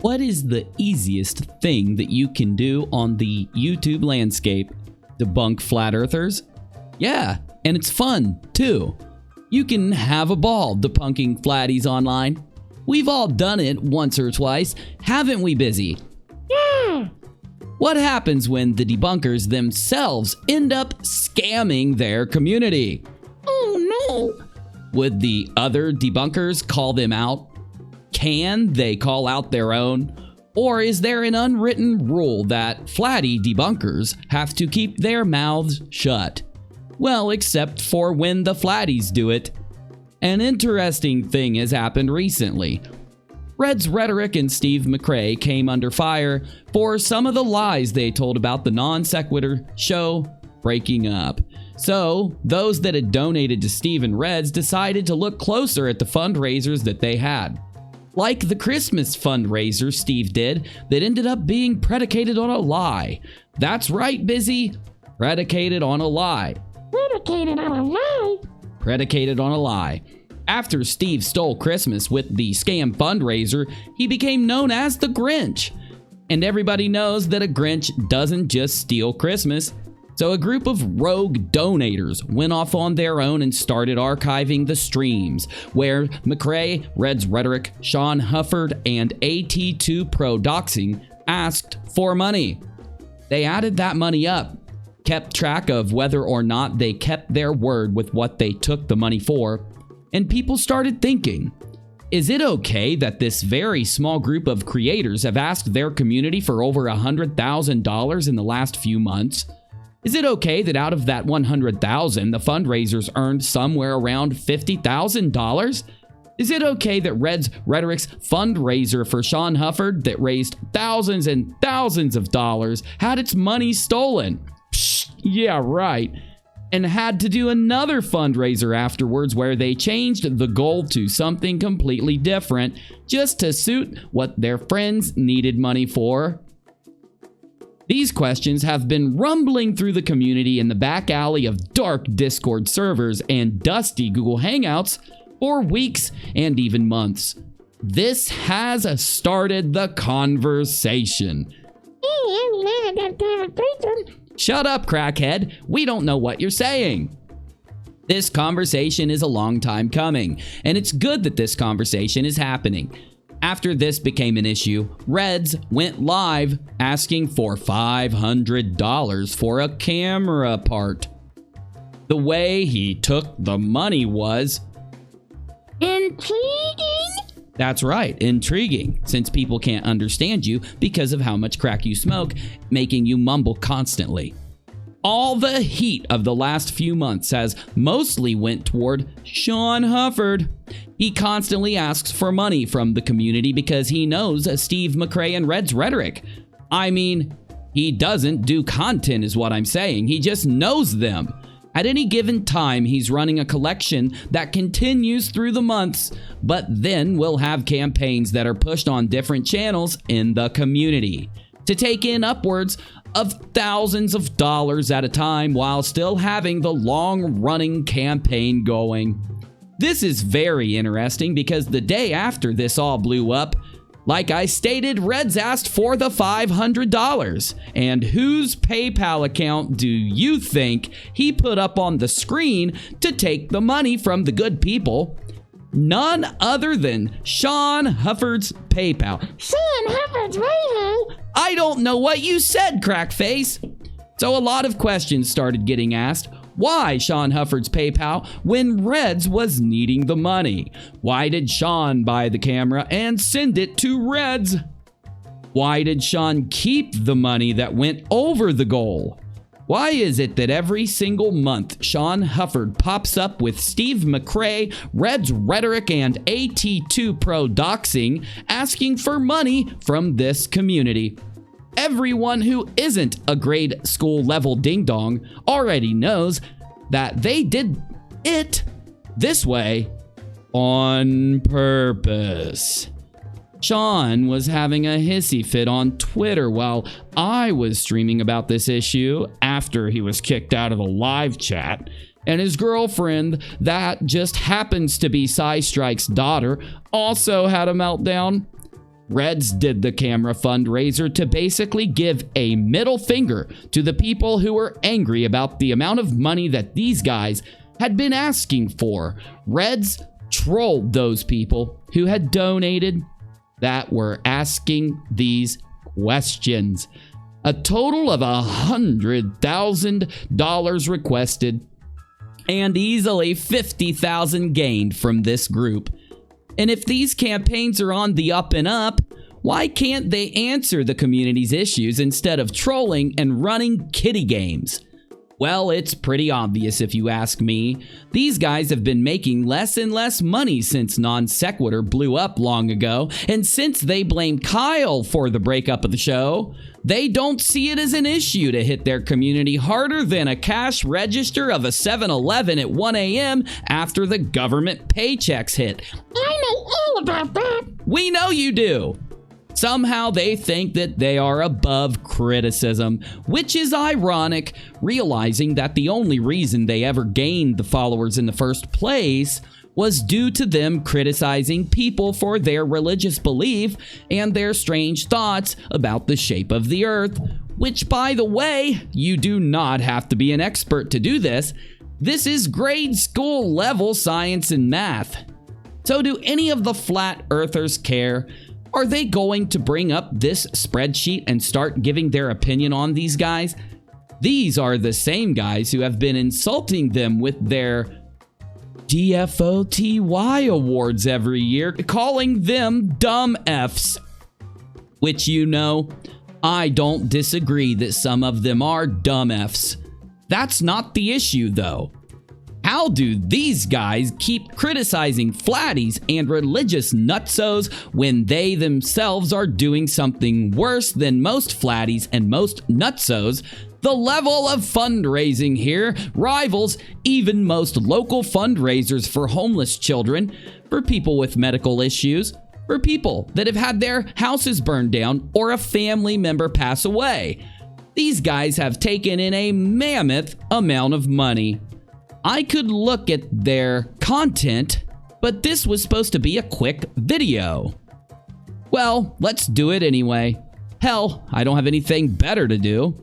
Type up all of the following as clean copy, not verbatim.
What is the easiest thing that you can do on the YouTube landscape? Debunk flat earthers? Yeah, and it's fun, too. You can have a ball debunking flatties online. We've all done it once or twice, haven't we, Busy? Yeah. What happens when the debunkers themselves end up scamming their community? Oh no. Would the other debunkers call them out? Can they call out their own? Or is there an unwritten rule that Flattie debunkers have to keep their mouths shut? Well, except for when the Flatties do it. An interesting thing has happened recently. Rhetoric and Steve McRae came under fire for some of the lies they told about the non sequitur show breaking up. So, those that had donated to Steve and Reds decided to look closer at the fundraisers that they had. Like the Christmas fundraiser Steve did that ended up being predicated on a lie. That's right, Busy. Predicated on a lie. Predicated on a lie? Predicated on a lie. After Steve stole Christmas with the scam fundraiser, he became known as the Grinch. And everybody knows that a Grinch doesn't just steal Christmas. So a group of rogue donators went off on their own and started archiving the streams, where McRae, Rhetoric, Shawn Hufford, and AT2 Pro Doxing asked for money. They added that money up, kept track of whether or not they kept their word with what they took the money for, and people started thinking, is it okay that this very small group of creators have asked their community for over $100,000 in the last few months? Is it okay that out of that $100,000, the fundraisers earned somewhere around $50,000? Is it okay that Rhetoric's fundraiser for Shawn Hufford that raised thousands and thousands of dollars had its money stolen? Psh, yeah, right. And had to do another fundraiser afterwards where they changed the goal to something completely different just to suit what their friends needed money for? These questions have been rumbling through the community in the back alley of dark Discord servers and dusty Google Hangouts for weeks and even months. This has started the conversation. Shut up, crackhead. We don't know what you're saying. This conversation is a long time coming, and it's good that this conversation is happening. After this became an issue, Reds went live asking for $500 for a camera part. The way he took the money was intriguing. That's right, intriguing, since people can't understand you because of how much crack you smoke, making you mumble constantly. All the heat of the last few months has mostly went toward Shawn Hufford. He constantly asks for money from the community because he knows Steve McRae and Rhetoric. I mean, he doesn't do content is what I'm saying. He just knows them. At any given time, he's running a collection that continues through the months, but then we'll have campaigns that are pushed on different channels in the community to take in upwards of thousands of dollars at a time while still having the long-running campaign going. This is very interesting because the day after this all blew up, like I stated, Reds asked for the $500. And whose PayPal account do you think he put up on the screen to take the money from the good people? None other than Shawn Hufford's PayPal. Shawn Hufford's PayPal? I don't know what you said, crackface. So a lot of questions started getting asked. Why Shawn Hufford's PayPal when Reds was needing the money? Why did Shawn buy the camera and send it to Reds? Why did Shawn keep the money that went over the goal? Why is it that every single month Shawn Hufford pops up with Steve McRae, Rhetoric, and AT2 Pro Doxing asking for money from this community? Everyone who isn't a grade school level ding-dong already knows that they did it this way on purpose. Shawn was having a hissy fit on Twitter while I was streaming about this issue after he was kicked out of the live chat, and his girlfriend, that just happens to be Psystrike's daughter, also had a meltdown. Reds did the camera fundraiser to basically give a middle finger to the people who were angry about the amount of money that these guys had been asking for. Reds trolled those people who had donated that were asking these questions. A total of $100,000 requested and easily $50,000 gained from this group. And if these campaigns are on the up and up, why can't they answer the community's issues instead of trolling and running kiddie games? Well, it's pretty obvious if you ask me. These guys have been making less and less money since Non Sequitur blew up long ago, and since they blame Kyle for the breakup of the show, they don't see it as an issue to hit their community harder than a cash register of a 7-Eleven at 1 a.m. after the government paychecks hit. I know all about that. We know you do. Somehow they think that they are above criticism, which is ironic, realizing that the only reason they ever gained the followers in the first place was due to them criticizing people for their religious belief and their strange thoughts about the shape of the earth, which, by the way, you do not have to be an expert to do this. This is grade school level science and math. So do any of the flat earthers care? Are they going to bring up this spreadsheet and start giving their opinion on these guys? These are the same guys who have been insulting them with their DFOTY awards every year, calling them dumb Fs. Which, you know, I don't disagree that some of them are dumb Fs. That's not the issue, though. How do these guys keep criticizing Flatties and religious nutsos when they themselves are doing something worse than most Flatties and most nutsos? The level of fundraising here rivals even most local fundraisers for homeless children, for people with medical issues, for people that have had their houses burned down or a family member pass away. These guys have taken in a mammoth amount of money. I could look at their content, but this was supposed to be a quick video. Well, let's do it anyway. Hell, I don't have anything better to do.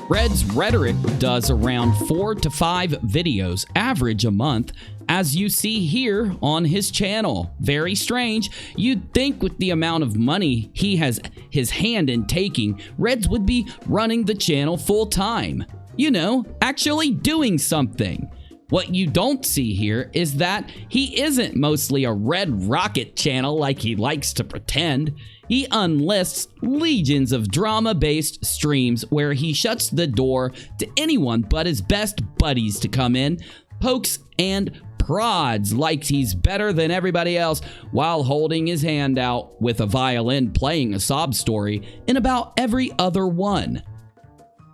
Red's Rhetoric does around 4 to 5 videos, average a month, as you see here on his channel. Very strange. You'd think with the amount of money he has his hand in taking, Reds would be running the channel full time. You know, actually doing something. What you don't see here is that he isn't mostly a Red Rocket channel like he likes to pretend. He unlists legions of drama-based streams where he shuts the door to anyone but his best buddies to come in, pokes and prods like he's better than everybody else while holding his hand out with a violin playing a sob story in about every other one.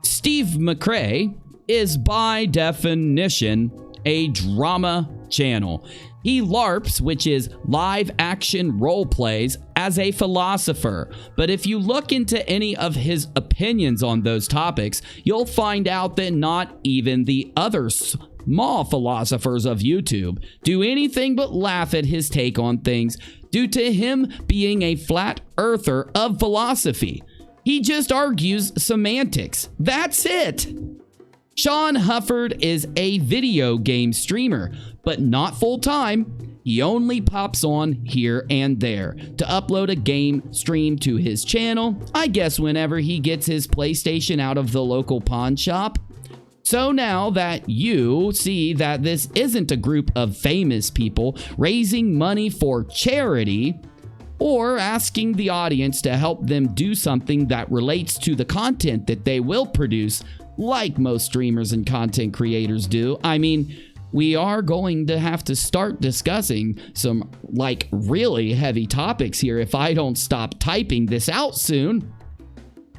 Steve McRae is by definition a drama channel. He LARPs, which is live action role plays, as a philosopher. But if you look into any of his opinions on those topics, you'll find out that not even the other small philosophers of YouTube do anything but laugh at his take on things due to him being a flat earther of philosophy. He just argues semantics. That's it. Shawn Hufford is a video game streamer, but not full-time. He only pops on here and there to upload a game stream to his channel, I guess whenever he gets his PlayStation out of the local pawn shop. So now that you see that this isn't a group of famous people raising money for charity, or asking the audience to help them do something that relates to the content that they will produce, like most streamers and content creators do. I mean, we are going to have to start discussing some, like, really heavy topics here if I don't stop typing this out soon.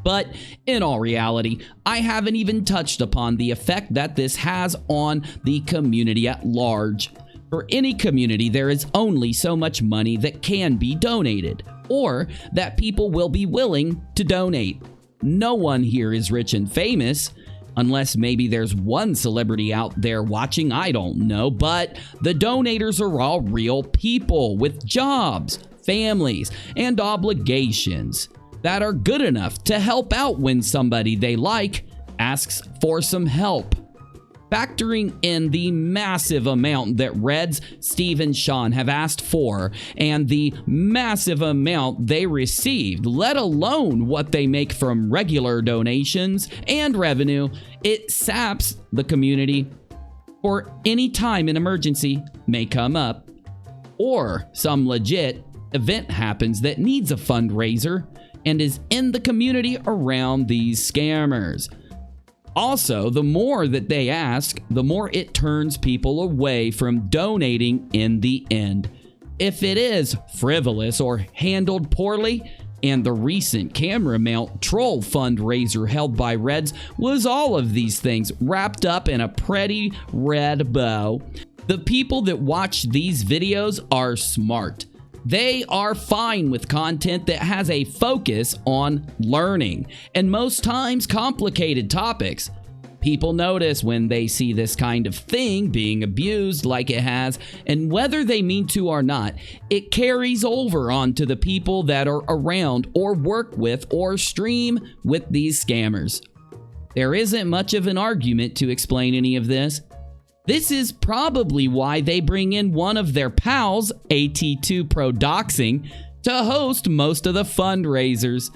But in all reality, I haven't even touched upon the effect that this has on the community at large. For any community, there is only so much money that can be donated, or that people will be willing to donate. No one here is rich and famous, unless maybe there's one celebrity out there watching, I don't know, but the donators are all real people with jobs, families, and obligations that are good enough to help out when somebody they like asks for some help. Factoring in the massive amount that Reds, Steve, and Shawn have asked for, and the massive amount they received, let alone what they make from regular donations and revenue, it saps the community for any time an emergency may come up, or some legit event happens that needs a fundraiser and is in the community around these scammers. Also, the more that they ask, the more it turns people away from donating in the end. If it is frivolous or handled poorly, and the recent camera mount troll fundraiser held by Reds was all of these things wrapped up in a pretty red bow, the people that watch these videos are smart. They are fine with content that has a focus on learning, and most times complicated topics. People notice when they see this kind of thing being abused like it has, and whether they mean to or not, it carries over onto the people that are around or work with or stream with these scammers. There isn't much of an argument to explain any of this. This is probably why they bring in one of their pals, AT2 Pro Doxing, to host most of the fundraisers.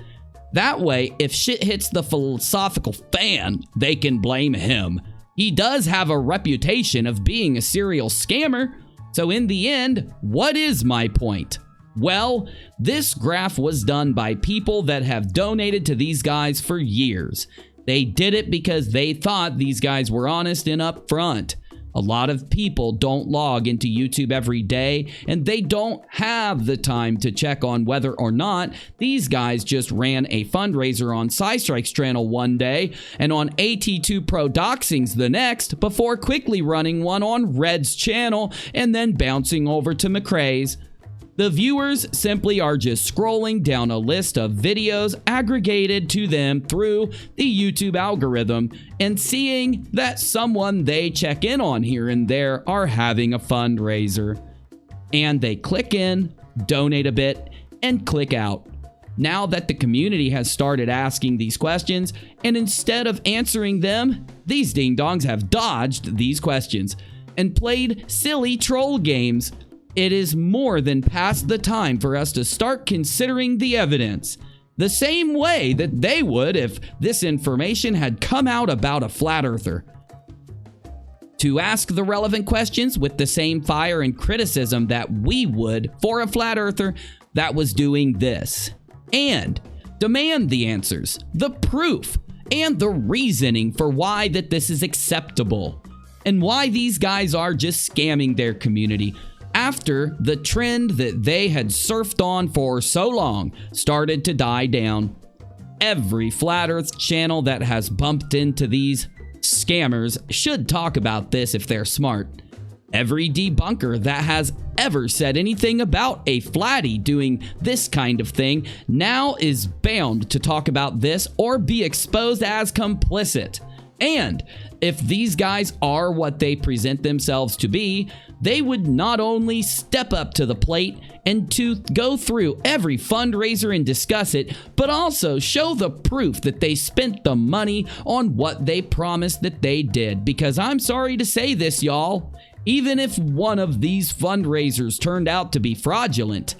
That way, if shit hits the philosophical fan, they can blame him. He does have a reputation of being a serial scammer, so in the end, what is my point? Well, this graph was done by people that have donated to these guys for years. They did it because they thought these guys were honest and upfront. A lot of people don't log into YouTube every day, and they don't have the time to check on whether or not these guys just ran a fundraiser on SciStrike's channel one day and on AT2 Pro Doxing's the next, before quickly running one on Red's channel and then bouncing over to McRae's. The viewers simply are just scrolling down a list of videos aggregated to them through the YouTube algorithm and seeing that someone they check in on here and there are having a fundraiser. And they click in, donate a bit, and click out. Now that the community has started asking these questions, and instead of answering them, these ding-dongs have dodged these questions and played silly troll games. It is more than past the time for us to start considering the evidence, the same way that they would if this information had come out about a flat earther. To ask the relevant questions with the same fire and criticism that we would for a flat earther that was doing this. And demand the answers, the proof, and the reasoning for why that this is acceptable, and why these guys are just scamming their community after the trend that they had surfed on for so long started to die down. Every Flat Earth channel that has bumped into these scammers should talk about this if they're smart. Every debunker that has ever said anything about a Flattie doing this kind of thing now is bound to talk about this or be exposed as complicit. And if these guys are what they present themselves to be, they would not only step up to the plate and to go through every fundraiser and discuss it, but also show the proof that they spent the money on what they promised that they did. Because I'm sorry to say this, y'all, even if one of these fundraisers turned out to be fraudulent,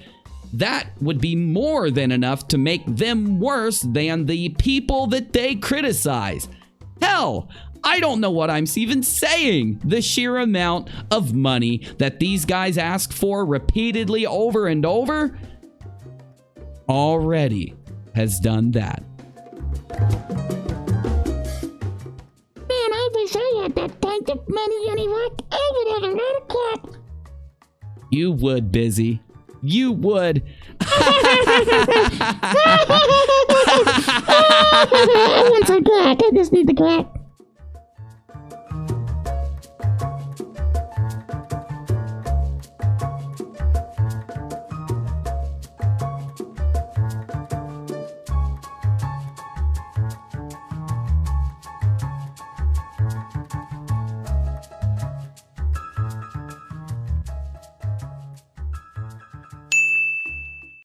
that would be more than enough to make them worse than the people that they criticize. Hell, I don't know what I'm even saying. The sheer amount of money that these guys ask for repeatedly over and over already has done that. Man, I wish I had that kind of money, UNIRock. I would have a lot of crap. You would, Busy. You would. I want some crack. I just need the crack.